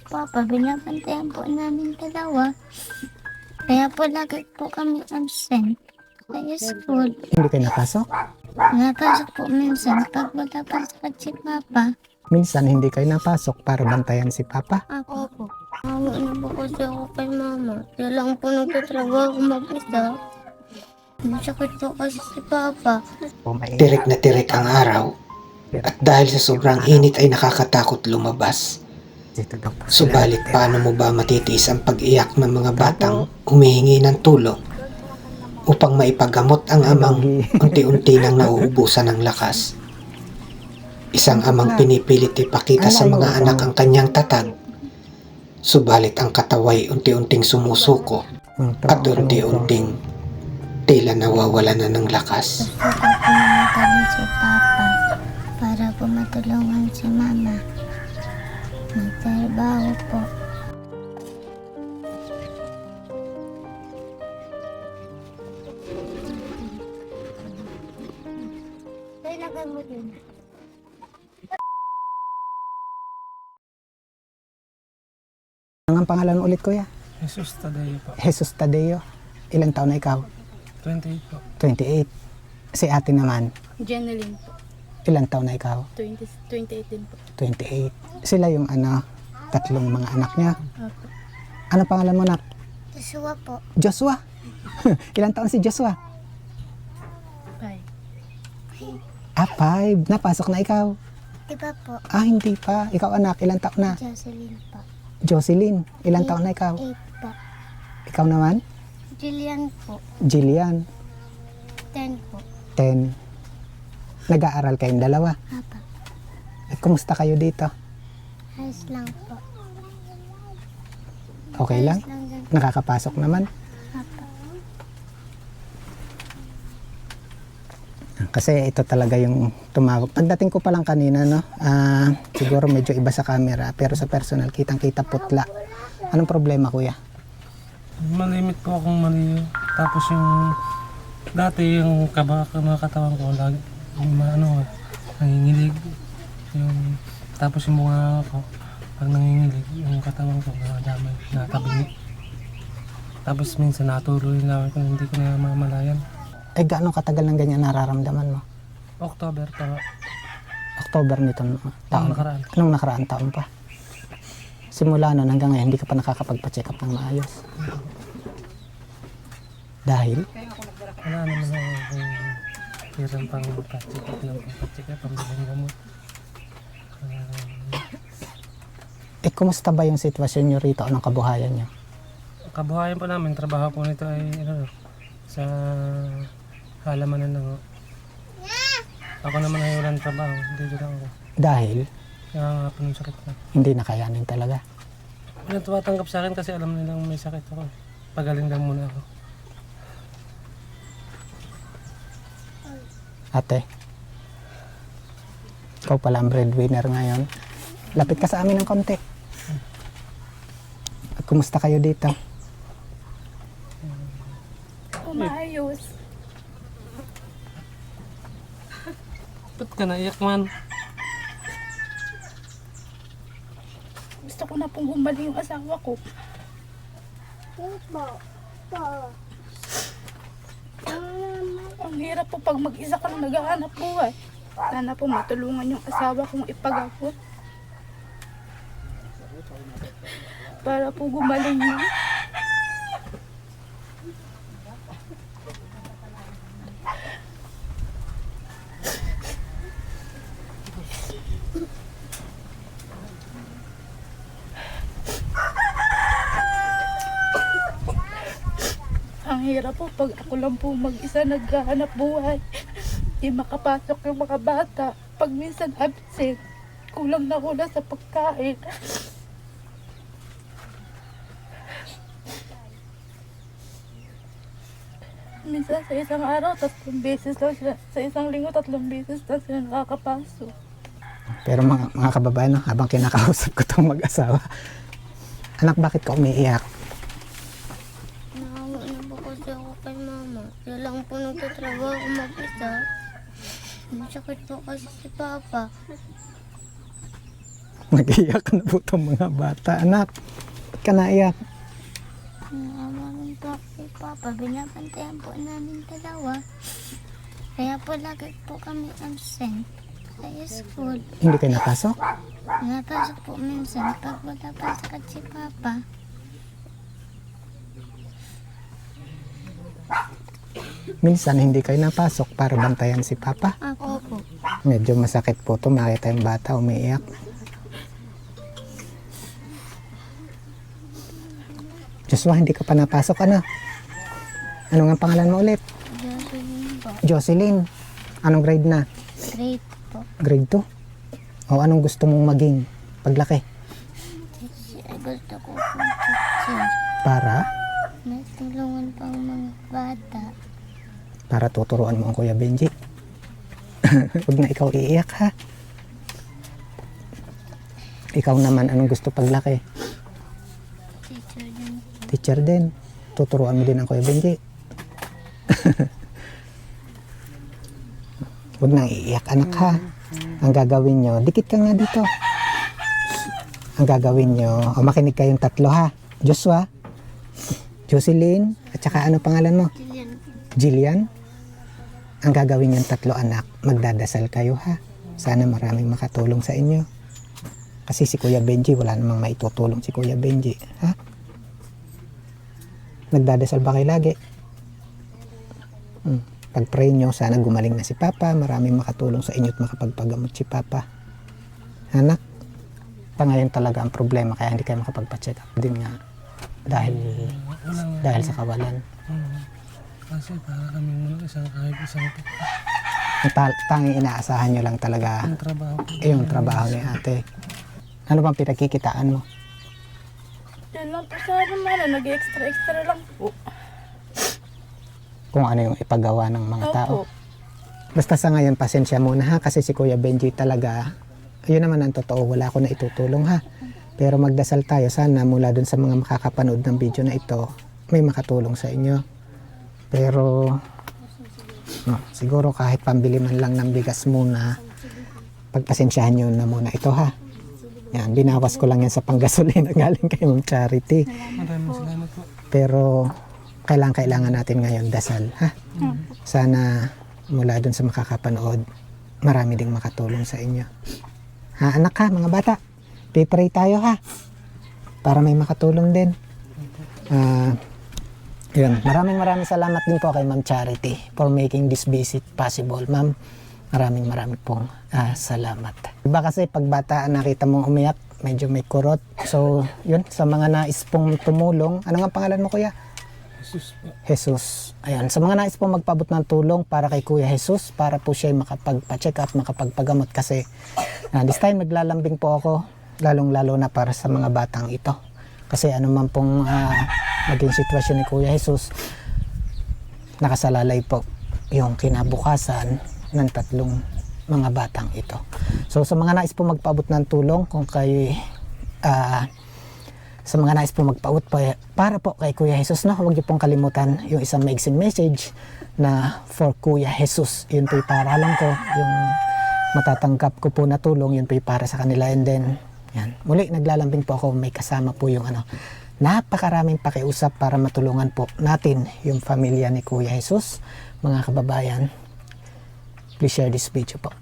Papa, binabantayan po namin dalawa. Kaya po lagi po kami absent sa school. Hindi kayo napasok? Napasok po minsan pag wala pa si Papa. Minsan hindi kayo napasok para bantayan si Papa. Ako po. Awa na po kasi ako kay Mama. Siya lang po nagtatrabaho mag-isa. Masakit po kasi si Papa. Tirik na tirik ang araw at dahil sa sobrang init ay nakakatakot lumabas. Subalit paano mo ba matitiis ang pag-iyak ng mga batang humihingi ng tulong upang maipagamot ang amang unti-unti nang nauubusan ng lakas? Isang amang pinipilit ipakita sa mga anak ang kanyang tatag, subalit ang kataway unti-unting sumusuko at unti-unting tila nawawala na ng lakas. Gusto ko po naman si Papa para po matulungan si Mama. Magtrabaho po. Kailangan mo din. Ang pangalan mo ulit, kuya? Jesus Tadeo po. Jesus Tadeo. Ilang taon na ikaw? 28 po. 28. Si ate naman, Janeline po. ilang taon na ikaw? 28 din po. 28. Sila yung tatlong mga anak niya. Opo. Ano pangalan mo, nak? Joshua po. Joshua. Ilang taon si Joshua? Bye. 5. Napasok na ikaw? Iba po. Hindi pa. Ikaw anak, ilang taon na? Jocelyn po. Jocelyn, ilang taon na ikaw? 8 po. Ikaw naman? Jillian po. Jillian, 10 po. 10. Nag-aaral kayong dalawa. Papa. Kumusta kayo dito? Ayos lang po. Okay lang? Ayos lang din. Nakakapasok naman? Papa. Kasi ito talaga yung tumawag. Pagdating ko pa lang kanina, no? Siguro medyo iba sa camera, pero sa personal, kitang-kita putla. Anong problema, kuya? Malimit po akong mali. Tapos yung dati yung mga katawan ko lagi yung nangingilig. Tapos yung mga ko pag nangingilig yung katawan ko nadamay, natabingi. Tapos minsan natuloy lang ako hindi ko na mamalayan. Gaano katagal ng ganyan nararamdaman mo? October pa. October nitong taon? Nakaraan. Anong nakaraan taon pa? Simula nun hanggang ngayon, hindi ka pa nakakapagpa-check up ng maayos. Dahil? Wala naman ako hirang pang pa-check up ng pa-check up ang bilang gamot. Kumusta ba yung sitwasyon nyo rito? Anong kabuhayan nyo? Kabuhayan po namin, trabaho po nito ay sa halamanan lang. Ako naman ay walang trabaho, dito lang ako. Dahil? Kaya nga po ng sakit na. Hindi nakayanin talaga. Walang tumatanggap sa akin kasi alam nilang may sakit ako. Pagaling lang muna ako. Ate, ikaw pala ang breadwinner ngayon. Lapit ka sa amin ng konti. Kumusta kayo dito? Umayos. Ba't ka naiyak man? Gusto ko na pong gumaling yung asawa ko. Ang hirap po pag mag-isa ka lang naghahanap buhay. Sana po matulungan yung asawa kong ipagapot. Para po gumaling na. Ang hirap po pag ako lang po mag-isa naghahanap buhay. Di makapasok yung mga bata. Pag minsan absent, kulang na kulang sa pagkain. Minsan sa isang araw, 3 beses lang sila. Sa isang linggo, 3 beses lang sila nakakapasok. Pero mga kababayan, no, habang kinakausap ko itong mag-asawa, anak, bakit ka umiiyak? Naawa na po kasi ako kay Mama. Siya lang po nagtatrabaho mag-isa. Masakit po kasi si Papa. Nag-iyak na po itong mga bata. Anak, ba't ka naiyak? Naman po kay Papa, binabantayan po namin dalawa. Kaya po lagi po kami absent sa school. Hindi kayo napasok? Napasok po minsan pag wala pa sakit si Papa. Minsan hindi kayo napasok para bantayan si Papa. Ako po. Medyo masakit po ito. Makita yung bata umiiyak. Joshua, hindi ka pa napasok, ano? Ano nga pangalan mo ulit? Jocelyn po. Jocelyn. Anong grade na? Great po. Grade 2? O anong gusto mong maging paglaki? Gusto ko po teacher. Para? May tulungan pang mga bata. Para tuturuan mo ang Kuya Benji. Huwag na ikaw iiyak, ha? Ikaw naman, anong gusto paglaki? Teacher din. Teacher din. Tuturuan mo din ang Kuya Benji. Huwag nang iiyak, anak, ha? Ang gagawin nyo, dikit ka nga dito. Ang gagawin nyo, o makinig kayong tatlo, ha? Joshua, Jocelyn, at saka ano pangalan mo? Jillian. Ang gagawin yung tatlo, anak, magdadasal kayo, ha? Sana maraming makatulong sa inyo. Kasi si Kuya Benji, wala namang maitutulong si Kuya Benji, ha? Nagdadasal ba kayo lagi? Pag-pray nyo, sana gumaling na si Papa, maraming makatulong sa inyo at makapagpagamot si Papa. Anak, pa ngayon talaga ang problema, kaya hindi kayo makapagpa-check up din nga. Dahil sa kawalan. Kasi para kami muna kahit isang Ang tanging inaasahan nyo lang talaga yung trabaho po. yung trabaho ni ate. Ano bang pinagkikitaan mo? Yan lang po sa naman, nag-extra lang po. Kung ano yung ipagawa ng mga tao. Opo. Basta sa ngayon, pasensya muna, ha? Kasi si Kuya Benji talaga, yun naman ang totoo, wala ko na itutulong, ha? Pero magdasal tayo, sana mula dun sa mga makakapanood ng video na ito, may makatulong sa inyo. Pero siguro kahit pambili man lang ng bigas muna, pagpasensyahan nyo na muna ito, ha? Yan, binawas ko lang yan sa panggasolina galing kay Ma'am Charity. Maraming salamat po. Pero kailangan natin ngayon dasal, ha? Sana mula dun sa makakapanood, marami ding makatulong sa inyo. Ha, anak, ha, mga bata, pipray tayo, ha? Para may makatulong din. Yun, maraming salamat din po kay Ma'am Charity for making this visit possible. Ma'am, maraming pong salamat. Iba kasi pag bata nakita mong umiyak, medyo may kurot. So, yun, sa mga nais pong tumulong, ano nga pangalan mo, Kuya? Jesus po. Jesus. Ayan, sa mga nais pong magpabot ng tulong para kay Kuya Jesus, para po siya makapagpa-check up, makapagpagamot kasi this time naglalambing po ako, lalong-lalo na para sa mga batang ito. Kasi ano man pong naging sitwasyon ni Kuya Jesus, nakasalalay po yung kinabukasan ng tatlong mga batang ito. So sa mga nais po magpaabot ng tulong, kung kayo sa mga nais po magpaabot para po kay Kuya Jesus, no, huwag niyo pong kalimutan yung isang maiksing message na for Kuya Jesus. Yun po para alam ko yung matatanggap ko po na tulong, yun po para sa kanila. And then yan, muli naglalambing po ako, may kasama po yung napakaraming pakiusap para matulungan po natin yung pamilya ni Kuya Jesus. Mga kababayan, please share this video po.